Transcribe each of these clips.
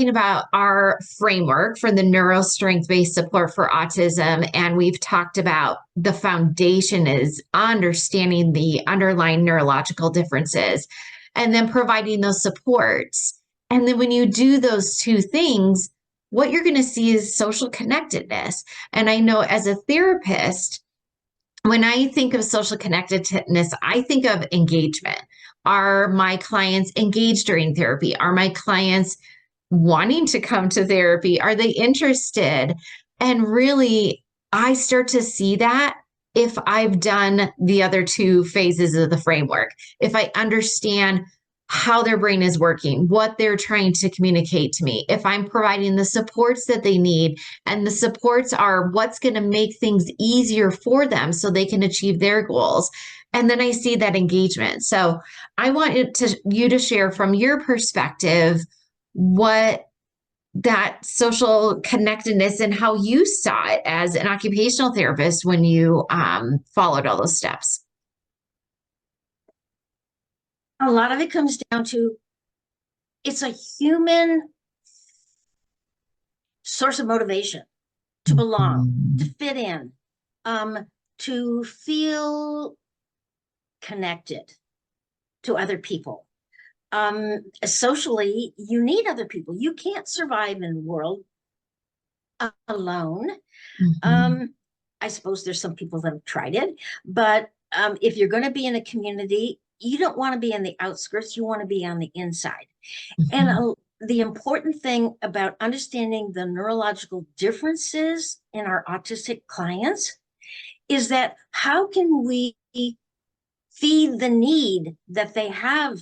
talking about our framework for the neuro-strength-based support for autism, and we've talked about the foundation is understanding the underlying neurological differences and then providing those supports. And then when you do those two things, what you're going to see is social connectedness. And I know as a therapist, when I think of social connectedness, I think of engagement. Are my clients engaged during therapy? Are my clients wanting to come to therapy? Are they interested? And really, I start to see that if I've done the other two phases of the framework, if I understand how their brain is working, what they're trying to communicate to me, if I'm providing the supports that they need, and the supports are what's going to make things easier for them so they can achieve their goals. And then I see that engagement. So I want you to share from your perspective what that social connectedness and how you saw it as an occupational therapist when you followed all those steps. A lot of it comes down to it's a human source of motivation to belong, to fit in, to feel connected to other people. Socially, you need other people. You can't survive in the world alone. I suppose there's some people that have tried it, but if you're going to be in a community, you don't want to be in the outskirts. You want to be on the inside. And the important thing about understanding the neurological differences in our autistic clients is that how can we feed the need that they have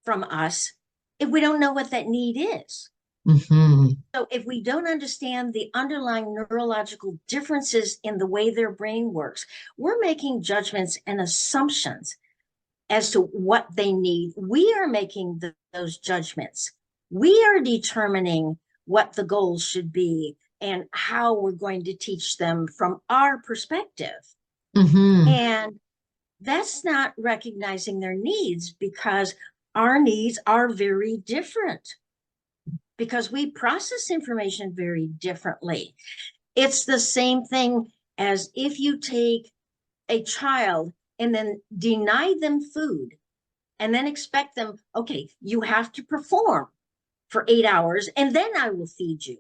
from us if we don't know what that need is? So if we don't understand the underlying neurological differences in the way their brain works, we're making judgments and assumptions as to what they need. We are making those judgments. We are determining what the goals should be and how we're going to teach them from our perspective. And that's not recognizing their needs, because our needs are very different, because we process information very differently. It's the same thing as if you take a child and then deny them food and then expect them, okay, you have to perform for 8 hours and then I will feed you.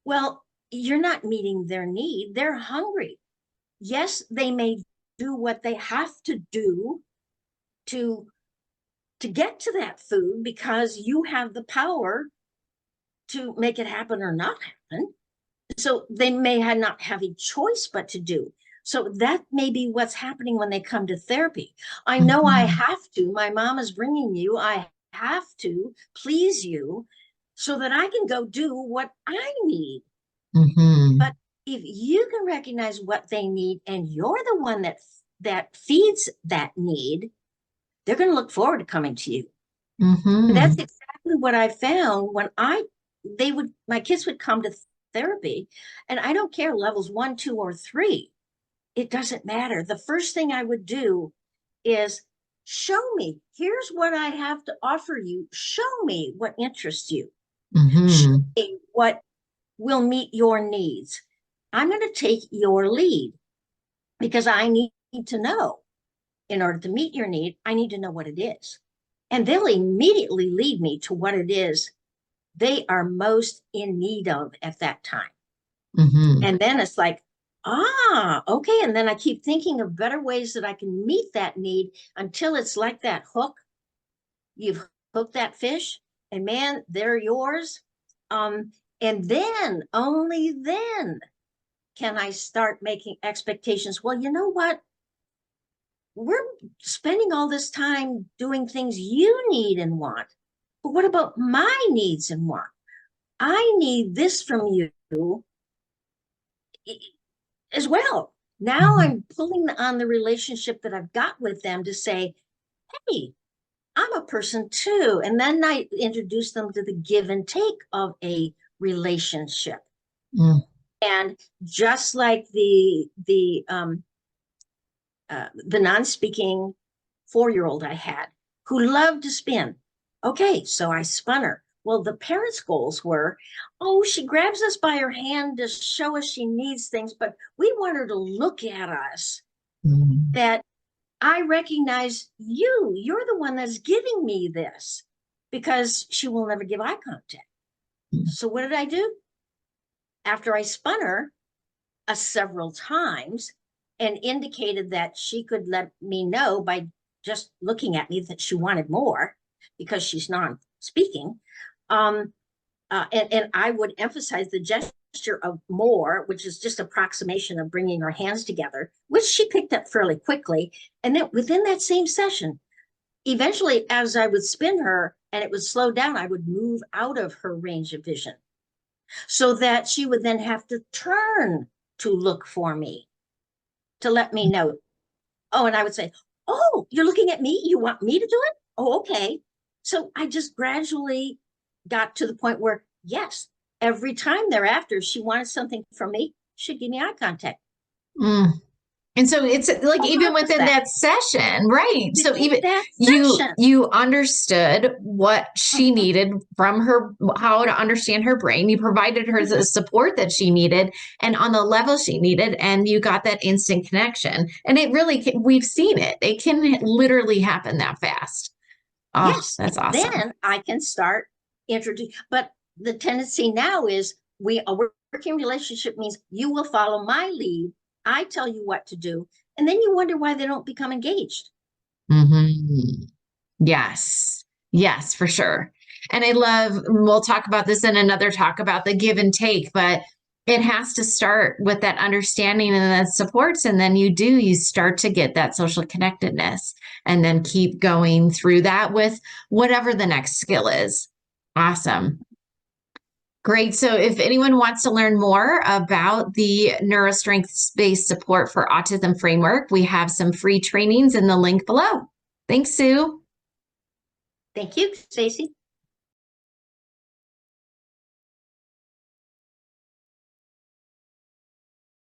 Well, you're not meeting their need. They're hungry. Yes, they may do what they have to do to get to that food because you have the power to make it happen or not happen. So they may not have a choice but to do. So that may be what's happening when they come to therapy. I know I have to. My mom is bringing you. I have to please you so that I can go do what I need. But if you can recognize what they need and you're the one that feeds that need, they're going to look forward to coming to you. That's exactly what I found when my kids would come to therapy, and I don't care levels 1, 2, or 3. It doesn't matter. The first thing I would do is show me. Here's what I have to offer you. Show me what interests you. Show me what will meet your needs. I'm going to take your lead because I need to know. In order to meet your need, I need to know what it is. And they'll immediately lead me to what it is they are most in need of at that time. And then it's like, okay. And then I keep thinking of better ways that I can meet that need until it's like that hook. You've hooked that fish and man, they're yours. And then, only then can I start making expectations. Well, you know what? We're spending all this time doing things you need and want. But what about my needs and want? I need this from you as well. Now I'm pulling on the relationship that I've got with them to say, hey, I'm a person too. And then I introduce them to the give and take of a relationship. And just like the non-speaking 4-year-old I had who loved to spin. Okay, so I spun her. Well, the parents' goals were, oh, she grabs us by her hand to show us she needs things, but we want her to look at us that I recognize you. You're the one that's giving me this, because she will never give eye contact. So what did I do? After I spun her several times and indicated that she could let me know by just looking at me that she wanted more because she's non-speaking. And I would emphasize the gesture of more, which is just approximation of bringing her hands together, which she picked up fairly quickly. And then within that same session, eventually, as I would spin her and it would slow down, I would move out of her range of vision so that she would then have to turn to look for me, to let me know. Oh, and I would say, oh, you're looking at me? You want me to do it? Oh, okay. So I just gradually got to the point where, yes, every time thereafter she wanted something from me, she'd give me eye contact. And so it's like, even within that session, right? So even you understood what she needed from her, how to understand her brain. You provided her the support that she needed and on the level she needed, and you got that instant connection. And it really we've seen it. It can literally happen that fast. Oh, yes, that's awesome. Then I can start introducing. But the tendency now is a working relationship means you will follow my lead. I tell you what to do. And then you wonder why they don't become engaged. Yes. Yes, for sure. And I love, we'll talk about this in another talk about the give and take, but it has to start with that understanding and that supports. And then you start to get that social connectedness and then keep going through that with whatever the next skill is. Awesome. Great. So if anyone wants to learn more about the Neuro-Strengths-Based Support for Autism framework, we have some free trainings in the link below. Thanks, Sue. Thank you, Stacy.